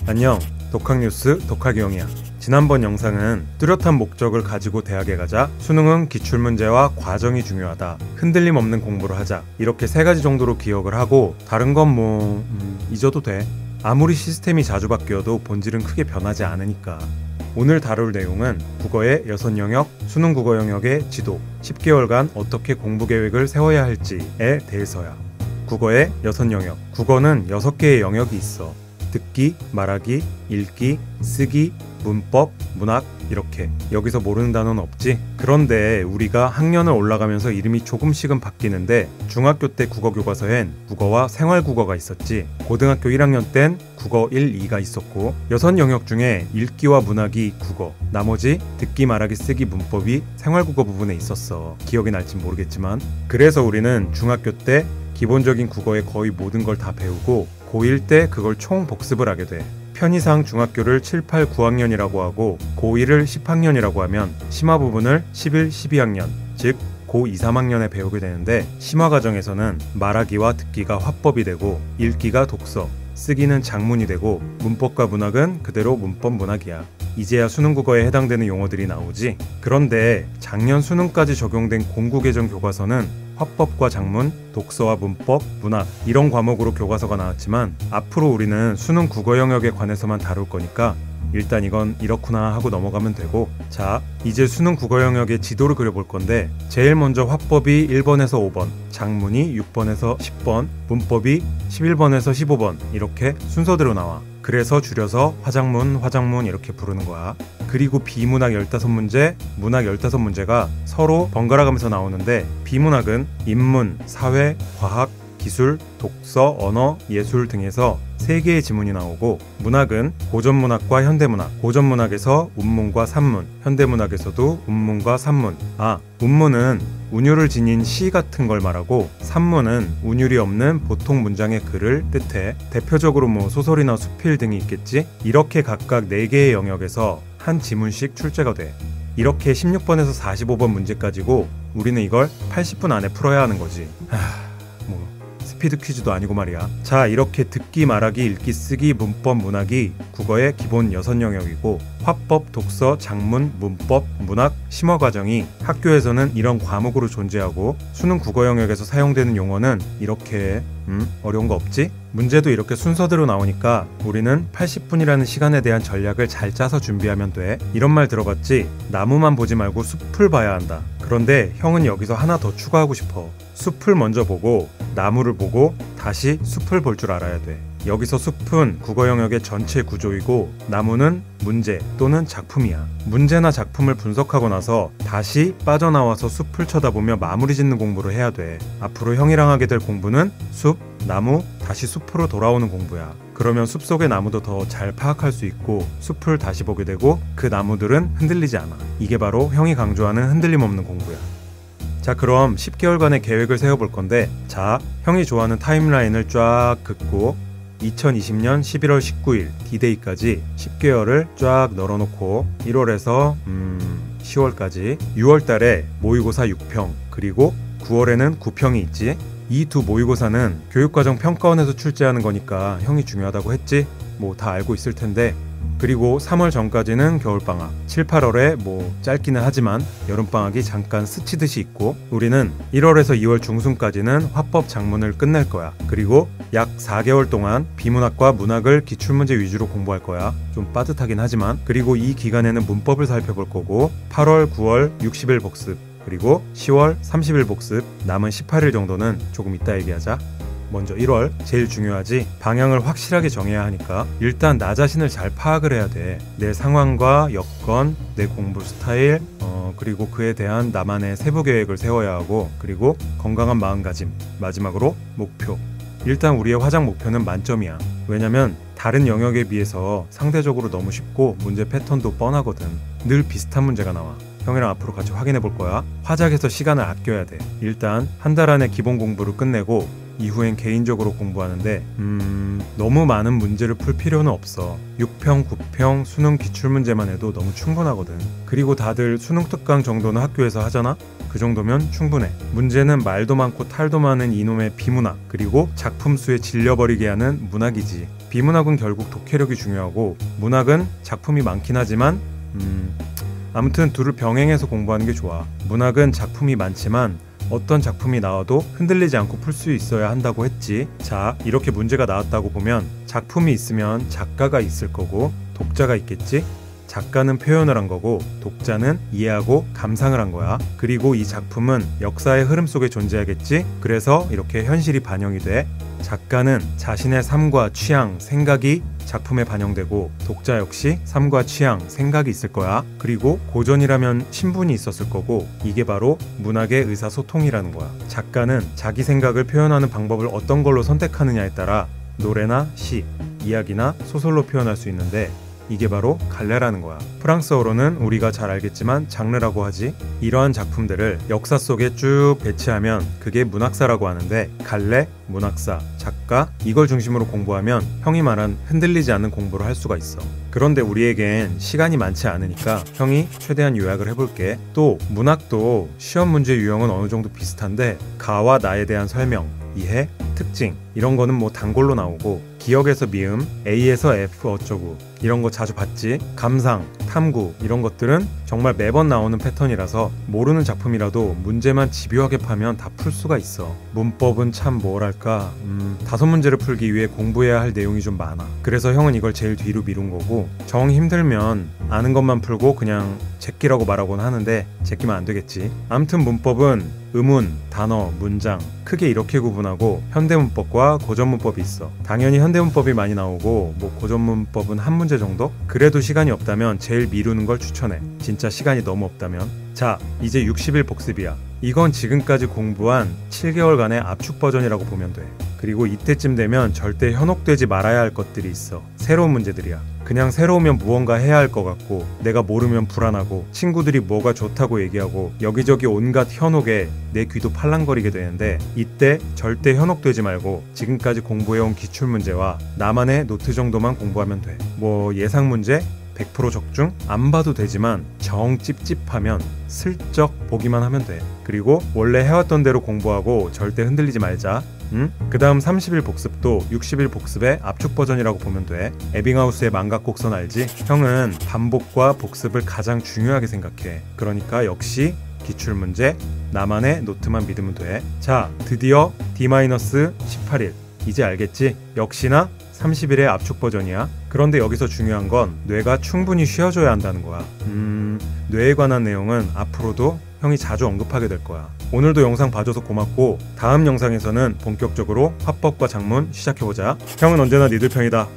안녕, 독학뉴스 독학이형이야. 지난번 영상은 뚜렷한 목적을 가지고 대학에 가자, 수능은 기출문제와 과정이 중요하다, 흔들림 없는 공부를 하자, 이렇게 세 가지 정도로 기억을 하고 다른 건 잊어도 돼. 아무리 시스템이 자주 바뀌어도 본질은 크게 변하지 않으니까. 오늘 다룰 내용은 국어의 6영역, 수능 국어 영역의 지도, 10개월간 어떻게 공부 계획을 세워야 할지에 대해서야. 국어의 6영역. 국어는 6개의 영역이 있어. 듣기, 말하기, 읽기, 쓰기, 문법, 문학 이렇게. 여기서 모르는 단어는 없지? 그런데 우리가 학년을 올라가면서 이름이 조금씩은 바뀌는데 중학교 때 국어 교과서엔 국어와 생활국어가 있었지. 고등학교 1학년 땐 국어 1, 2가 있었고 6영역 중에 읽기와 문학이 국어, 나머지 듣기, 말하기, 쓰기, 문법이 생활국어 부분에 있었어. 기억이 날진 모르겠지만. 그래서 우리는 중학교 때 기본적인 국어의 거의 모든 걸 다 배우고 고1 때 그걸 총 복습을 하게 돼. 편의상 중학교를 7, 8, 9학년이라고 하고 고1을 10학년이라고 하면 심화 부분을 11, 12학년, 즉 고2, 3학년에 배우게 되는데 심화 과정에서는 말하기와 듣기가 화법이 되고 읽기가 독서, 쓰기는 작문이 되고 문법과 문학은 그대로 문법 문학이야. 이제야 수능 국어에 해당되는 용어들이 나오지. 그런데 작년 수능까지 적용된 공국예정 교과서는 화법과 작문, 독서와 문법, 문학 이런 과목으로 교과서가 나왔지만 앞으로 우리는 수능 국어 영역에 관해서만 다룰 거니까 일단 이건 이렇구나 하고 넘어가면 되고, 자, 이제 수능 국어 영역의 지도를 그려볼 건데 제일 먼저 화법이 1번에서 5번, 작문이 6번에서 10번, 문법이 11번에서 15번 이렇게 순서대로 나와. 그래서 줄여서 화작문 이렇게 부르는 거야. 그리고 비문학 15문제, 문학 15문제가 서로 번갈아 가면서 나오는데 비문학은 인문, 사회, 과학, 기술, 독서, 언어, 예술 등에서 3개의 지문이 나오고 문학은 고전문학과 현대문학, 고전문학에서 운문과 산문, 현대문학에서도 운문과 산문. 운문은 운율을 지닌 시 같은 걸 말하고 산문은 운율이 없는 보통 문장의 글을 뜻해. 대표적으로 소설이나 수필 등이 있겠지? 이렇게 각각 4개의 영역에서 한 지문씩 출제가 돼. 이렇게 16번에서 45번 문제까지고 우리는 이걸 80분 안에 풀어야 하는 거지. 스피드 퀴즈도 아니고 말이야. 자, 이렇게 듣기, 말하기, 읽기, 쓰기, 문법, 문학이 국어의 기본 6영역이고 화법, 독서, 작문, 문법, 문학, 심화 과정이 학교에서는 이런 과목으로 존재하고 수능 국어 영역에서 사용되는 용어는 이렇게 어려운 거 없지? 문제도 이렇게 순서대로 나오니까 우리는 80분이라는 시간에 대한 전략을 잘 짜서 준비하면 돼. 이런 말 들어봤지? 나무만 보지 말고 숲을 봐야 한다. 그런데 형은 여기서 하나 더 추가하고 싶어. 숲을 먼저 보고 나무를 보고 다시 숲을 볼 줄 알아야 돼. 여기서 숲은 국어 영역의 전체 구조이고 나무는 문제 또는 작품이야. 문제나 작품을 분석하고 나서 다시 빠져나와서 숲을 쳐다보며 마무리 짓는 공부를 해야 돼. 앞으로 형이랑 하게 될 공부는 숲, 나무, 다시 숲으로 돌아오는 공부야. 그러면 숲속의 나무도 더 잘 파악할 수 있고 숲을 다시 보게 되고 그 나무들은 흔들리지 않아. 이게 바로 형이 강조하는 흔들림 없는 공부야. 자, 그럼 10개월간의 계획을 세워볼 건데, 자, 형이 좋아하는 타임라인을 쫙 긋고 2020년 11월 19일 D-Day까지 10개월을 쫙 널어놓고 1월에서 10월까지 6월달에 모의고사 6평, 그리고 9월에는 9평이 있지. 이 두 모의고사는 교육과정 평가원에서 출제하는 거니까 형이 중요하다고 했지? 다 알고 있을 텐데. 그리고 3월 전까지는 겨울방학, 7, 8월에 짧기는 하지만 여름방학이 잠깐 스치듯이 있고 우리는 1월에서 2월 중순까지는 화법 작문을 끝낼 거야. 그리고 약 4개월 동안 비문학과 문학을 기출문제 위주로 공부할 거야. 좀 빠듯하긴 하지만. 그리고 이 기간에는 문법을 살펴볼 거고 8월, 9월 60일 복습, 그리고 10월 30일 복습, 남은 18일 정도는 조금 이따 얘기하자. 먼저 1월, 제일 중요하지. 방향을 확실하게 정해야 하니까 일단 나 자신을 잘 파악을 해야 돼. 내 상황과 여건, 내 공부 스타일, 그리고 그에 대한 나만의 세부 계획을 세워야 하고, 그리고 건강한 마음가짐, 마지막으로 목표. 일단 우리의 화작 목표는 만점이야. 왜냐면 다른 영역에 비해서 상대적으로 너무 쉽고 문제 패턴도 뻔하거든. 늘 비슷한 문제가 나와. 형이랑 앞으로 같이 확인해 볼 거야. 화작에서 시간을 아껴야 돼. 일단 한 달 안에 기본 공부를 끝내고 이후엔 개인적으로 공부하는데 너무 많은 문제를 풀 필요는 없어. 6평, 9평 수능 기출문제만 해도 너무 충분하거든. 그리고 다들 수능 특강 정도는 학교에서 하잖아? 그 정도면 충분해. 문제는 말도 많고 탈도 많은 이놈의 비문학, 그리고 작품 수에 질려버리게 하는 문학이지. 비문학은 결국 독해력이 중요하고 문학은 작품이 많긴 하지만 아무튼 둘을 병행해서 공부하는 게 좋아. 문학은 작품이 많지만 어떤 작품이 나와도 흔들리지 않고 풀 수 있어야 한다고 했지. 자, 이렇게 문제가 나왔다고 보면 작품이 있으면 작가가 있을 거고 독자가 있겠지? 작가는 표현을 한 거고 독자는 이해하고 감상을 한 거야. 그리고 이 작품은 역사의 흐름 속에 존재하겠지? 그래서 이렇게 현실이 반영이 돼. 작가는 자신의 삶과 취향, 생각이 작품에 반영되고 독자 역시 삶과 취향, 생각이 있을 거야. 그리고 고전이라면 신분이 있었을 거고 이게 바로 문학의 의사소통이라는 거야. 작가는 자기 생각을 표현하는 방법을 어떤 걸로 선택하느냐에 따라 노래나 시, 이야기나 소설로 표현할 수 있는데 이게 바로 갈레라는 거야. 프랑스어로는 우리가 잘 알겠지만 장르라고 하지. 이러한 작품들을 역사 속에 쭉 배치하면 그게 문학사라고 하는데 갈레, 문학사, 작가 이걸 중심으로 공부하면 형이 말한 흔들리지 않는 공부를 할 수가 있어. 그런데 우리에겐 시간이 많지 않으니까 형이 최대한 요약을 해볼게. 또 문학도 시험 문제 유형은 어느 정도 비슷한데 가와 나에 대한 설명, 이해, 특징 이런 거는 뭐 단골로 나오고 기억에서 미음, A에서 F 어쩌고 이런 거 자주 봤지. 감상, 탐구 이런 것들은 정말 매번 나오는 패턴이라서 모르는 작품이라도 문제만 집요하게 파면 다 풀 수가 있어. 문법은 참 뭐랄까 5문제를 풀기 위해 공부해야 할 내용이 좀 많아. 그래서 형은 이걸 제일 뒤로 미룬 거고 정 힘들면 아는 것만 풀고 그냥 제끼라고 말하곤 하는데 제끼면 안 되겠지. 아무튼 문법은 의문, 단어, 문장 크게 이렇게 구분하고 현대문법과 고전문법이 있어. 당연히 현대문법이 많이 나오고 뭐 고전문법은 한 문제 정도? 그래도 시간이 없다면 제일 미루는 걸 추천해. 진짜 시간이 너무 없다면. 자, 이제 60일 복습이야. 이건 지금까지 공부한 7개월간의 압축 버전이라고 보면 돼. 그리고 이때쯤 되면 절대 현혹되지 말아야 할 것들이 있어. 새로운 문제들이야. 그냥 새로우면 무언가 해야 할 것 같고 내가 모르면 불안하고 친구들이 뭐가 좋다고 얘기하고 여기저기 온갖 현혹에 내 귀도 팔랑거리게 되는데 이때 절대 현혹되지 말고 지금까지 공부해온 기출문제와 나만의 노트 정도만 공부하면 돼. 뭐 예상문제 100% 적중? 안 봐도 되지만 정 찝찝하면 슬쩍 보기만 하면 돼. 그리고 원래 해왔던 대로 공부하고 절대 흔들리지 말자. 그 다음 30일 복습도 60일 복습의 압축 버전이라고 보면 돼. 에빙하우스의 망각곡선 알지? 형은 반복과 복습을 가장 중요하게 생각해. 그러니까 역시 기출문제 나만의 노트만 믿으면 돼. 자, 드디어 D-18일 이제 알겠지? 역시나 30일의 압축 버전이야. 그런데 여기서 중요한 건 뇌가 충분히 쉬어줘야 한다는 거야. 뇌에 관한 내용은 앞으로도 형이 자주 언급하게 될 거야. 오늘도 영상 봐줘서 고맙고 다음 영상에서는 본격적으로 화법과 작문 시작해보자. 형은 언제나 니들 편이다.